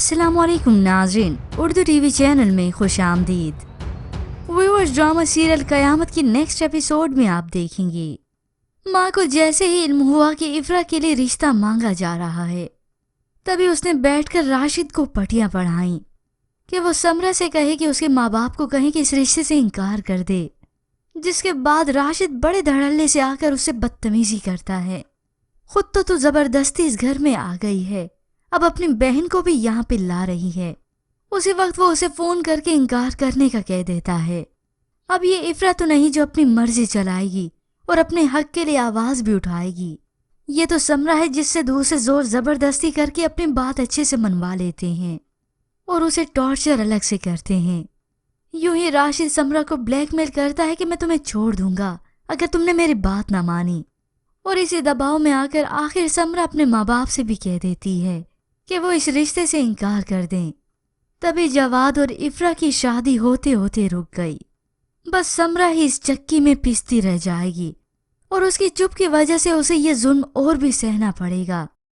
अस्सलाम वालेकुम नाज़रीन, उर्दू टीवी चैनल में खुश आमदीद। व्यूअर्स, ड्रामा सीरियल कयामत की नेक्स्ट एपिसोड में आप देखेंगे माँ को जैसे ही इल्म हुआ कि इफ्रा के लिए रिश्ता मांगा जा रहा है, तभी उसने बैठकर राशिद को पटियां पढ़ाई कि वो समरा से कहे कि उसके माँ बाप को कहे कि इस रिश्ते से इनकार कर दे। जिसके बाद राशिद बड़े धड़ल्ले से आकर उससे बदतमीजी करता है। खुद तो तू जबरदस्ती इस घर में आ गई है, अब अपनी बहन को भी यहाँ पे ला रही है। उसी वक्त वो उसे फोन करके इनकार करने का कह देता है। अब ये इफ्रा तो नहीं जो अपनी मर्जी चलाएगी और अपने हक के लिए आवाज भी उठाएगी। ये तो समरा है जिससे दूसरे जोर जबरदस्ती करके अपनी बात अच्छे से मनवा लेते हैं और उसे टॉर्चर अलग से करते हैं। यूं ही राशिद समरा को ब्लैकमेल करता है कि मैं तुम्हें छोड़ दूंगा अगर तुमने मेरी बात ना मानी। और इसी दबाव में आकर आखिर समरा अपने माँ बाप से भी कह देती है कि वो इस रिश्ते से इनकार कर दें। तभी जवाद और इफ्रा की शादी होते होते रुक गई। बस समरा ही इस चक्की में पिसती रह जाएगी और उसकी चुप की वजह से उसे ये जुल्म और भी सहना पड़ेगा।